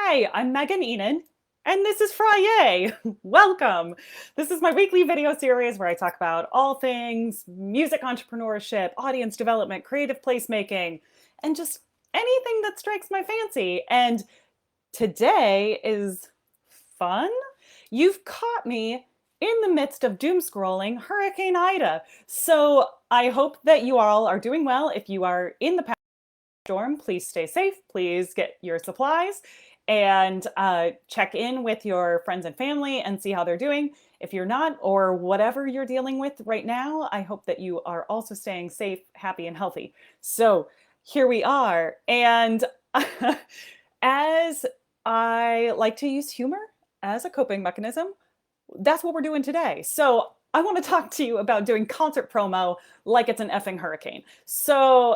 Hi, I'm Megan Enan, and this is Fri-YAY. Welcome. This is my weekly video series where I talk about all things music entrepreneurship, audience development, creative placemaking, and just anything that strikes my fancy. And today is fun. You've caught me in the midst of doom scrolling Hurricane Ida. So I hope that you all are doing well. If you are in the storm, please stay safe. Please get your supplies and check in with your friends and family and see how they're doing. If you're not, or whatever you're dealing with right now, I hope that you are also staying safe, happy, and healthy. So here we are. And as I like to use humor as a coping mechanism, that's what we're doing today. So I want to talk to you about doing concert promo like it's an effing hurricane. So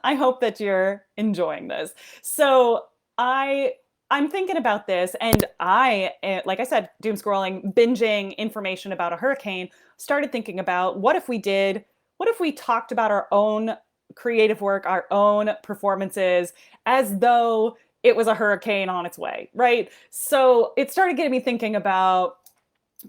I hope that you're enjoying this. So I'm thinking about this, and like I said, doom scrolling, binging information about a hurricane, started thinking about what if we talked about our own creative work, our own performances, as though it was a hurricane on its way, right? So it started getting me thinking about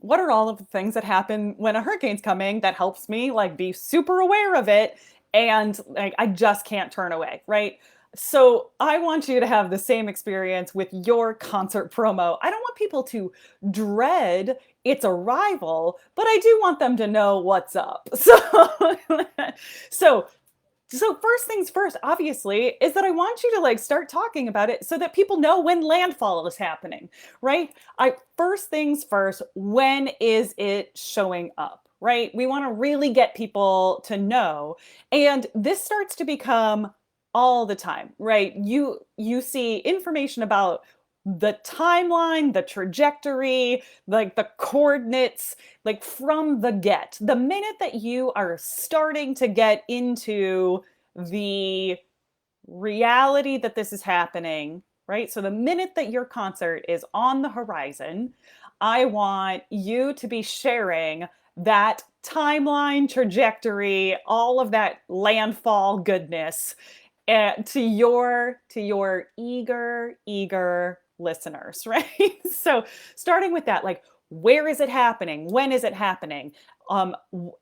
what are all of the things that happen when a hurricane's coming that helps me like be super aware of it and like I just can't turn away, right? So I want you to have the same experience with your concert promo. I don't want people to dread its arrival, but I do want them to know what's up. So so first things first, obviously, is that I want you to like start talking about it so that people know when landfall is happening, right? First things first, when is it showing up, right? We want to really get people to know. And this starts to become all the time, right? You see information about the timeline, the trajectory, like the coordinates, like from the minute that you are starting to get into the reality that this is happening, right? So the minute that your concert is on the horizon, I want you to be sharing that timeline, trajectory, all of that landfall goodness to your eager listeners, right? So starting with that, like, where is it happening? When is it happening? And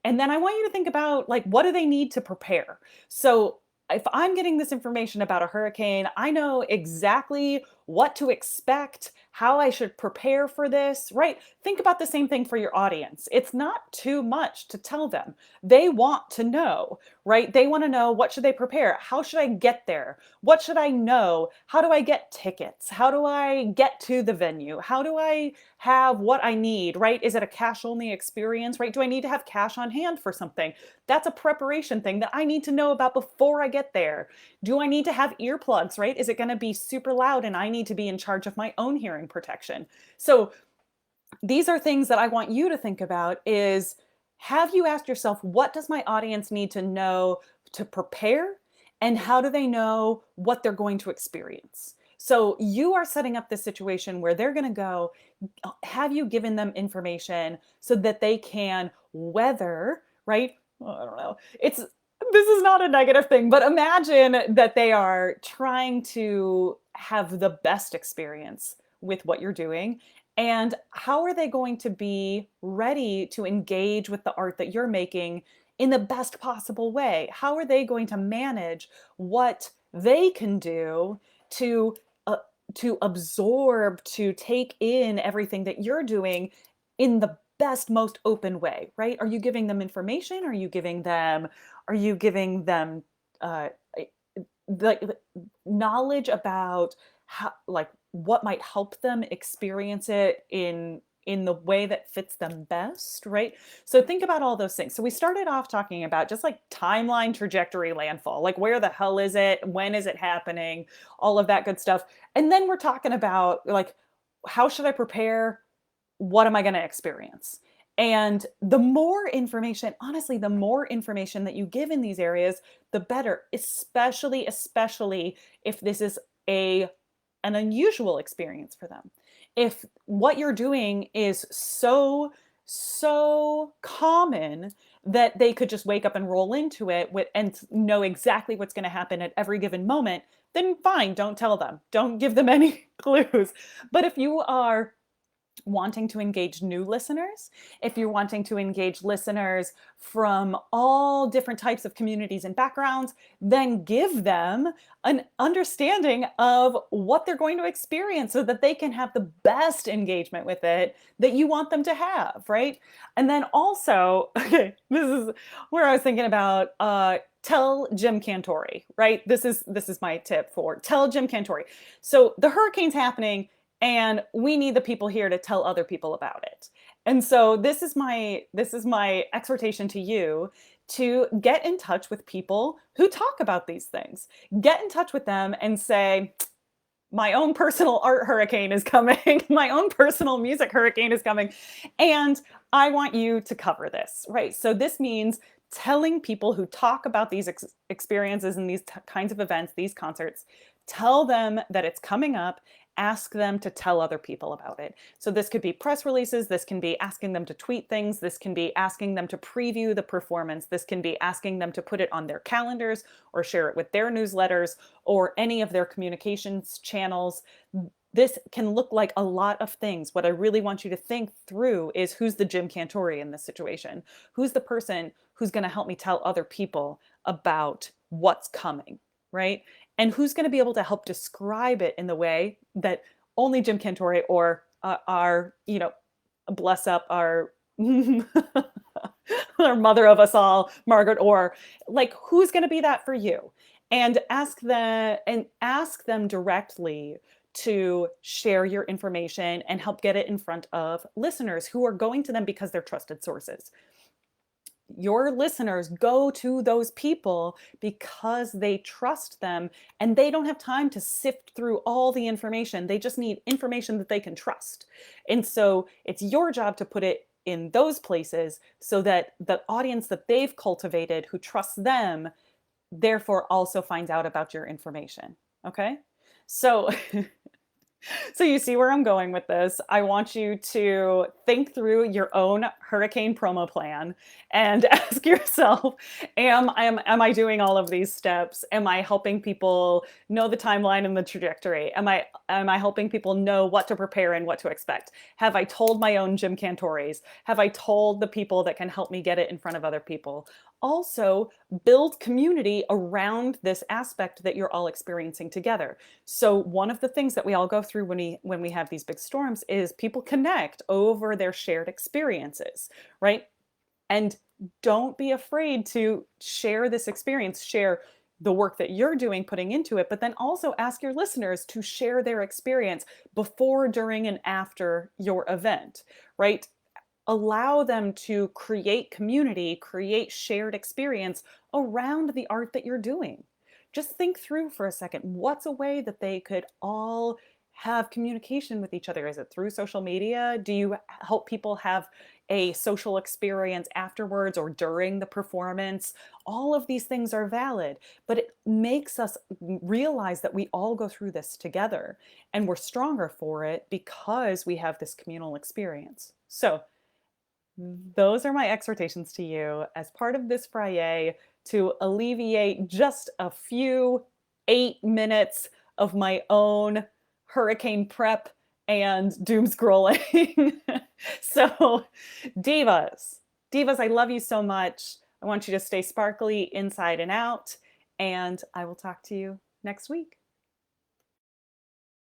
then I want you to think about like, what do they need to prepare? So if I'm getting this information about a hurricane, I know exactly what to expect, how I should prepare for this, right? Think about the same thing for your audience. It's not too much to tell them. They want to know, right? They want to know, what should they prepare? How should I get there? What should I know? How do I get tickets? How do I get to the venue? How do I have what I need, right? Is it a cash only experience, right? Do I need to have cash on hand for something? That's a preparation thing that I need to know about before I get there. Do I need to have earplugs, right? Is it going to be super loud and I need to be in charge of my own hearing protection? So these are things that I want you to think about is, have you asked yourself, what does my audience need to know to prepare? And how do they know what they're going to experience? So you are setting up this situation where they're going to go. Have you given them information so that they can weather, right? Well, I don't know. This is not a negative thing, but imagine that they are trying to have the best experience with what you're doing. And how are they going to be ready to engage with the art that you're making in the best possible way? How are they going to manage what they can do to uh, to absorb, to take in everything that you're doing in the best, most open way, right? Are you giving them information? Are you giving them uh, like knowledge about how, like, what might help them experience it in the way that fits them best, right? So think about all those things. So we started off talking about just like timeline, trajectory, landfall, like where the hell is it? When is it happening? All of that good stuff. And then we're talking about like, how should I prepare? What am I going to experience? And the more information, honestly, the more information that you give in these areas, the better, especially if this is an unusual experience for them. If what you're doing is so common that they could just wake up and roll into it and know exactly what's going to happen at every given moment, then fine, don't tell them. Don't give them any clues. But if you are wanting to engage new listeners, if you're wanting to engage listeners from all different types of communities and backgrounds, then give them an understanding of what they're going to experience so that they can have the best engagement with it that you want them to have, right? And then also, okay, this is where I was thinking about tell Jim Cantori, right? This is my tip for tell Jim Cantori. So the hurricane's happening and we need the people here to tell other people about it. And so this is my exhortation to you to get in touch with people who talk about these things. Get in touch with them and say, my own personal art hurricane is coming. My own personal music hurricane is coming. And I want you to cover this, right? So this means telling people who talk about these experiences and these kinds of events, these concerts, tell them that it's coming up, ask them to tell other people about it. So this could be press releases, this can be asking them to tweet things, this can be asking them to preview the performance, this can be asking them to put it on their calendars or share it with their newsletters or any of their communications channels. This can look like a lot of things. What I really want you to think through is who's the Jim Cantori in this situation? Who's the person who's going to help me tell other people about what's coming, right? And who's going to be able to help describe it in the way that only Jim Cantori or our, bless up our our mother of us all, Margaret Orr, like who's going to be that for you? And ask them directly to share your information and help get it in front of listeners who are going to them because they're trusted sources. Your listeners go to those people because they trust them and they don't have time to sift through all the information. They just need information that they can trust. And so it's your job to put it in those places so that the audience that they've cultivated who trusts them, therefore also finds out about your information. Okay? So So you see where I'm going with this. I want you to think through your own hurricane promo plan and ask yourself, am I doing all of these steps? Am I helping people know the timeline and the trajectory? Am I helping people know what to prepare and what to expect? Have I told my own Jim Cantoris? Have I told the people that can help me get it in front of other people? Also, build community around this aspect that you're all experiencing together. So one of the things that we all go through when we have these big storms is people connect over their shared experiences, right? And don't be afraid to share this experience, share the work that you're doing, putting into it, but then also ask your listeners to share their experience before, during, and after your event, right? Allow them to create community, create shared experience around the art that you're doing. Just think through for a second, what's a way that they could all have communication with each other? Is it through social media? Do you help people have a social experience afterwards or during the performance? All of these things are valid, but it makes us realize that we all go through this together and we're stronger for it because we have this communal experience. So those are my exhortations to you as part of this Fri-YAY to alleviate just a few 8 minutes of my own hurricane prep and doom scrolling. So divas, I love you so much. I want you to stay sparkly inside and out, and I will talk to you next week.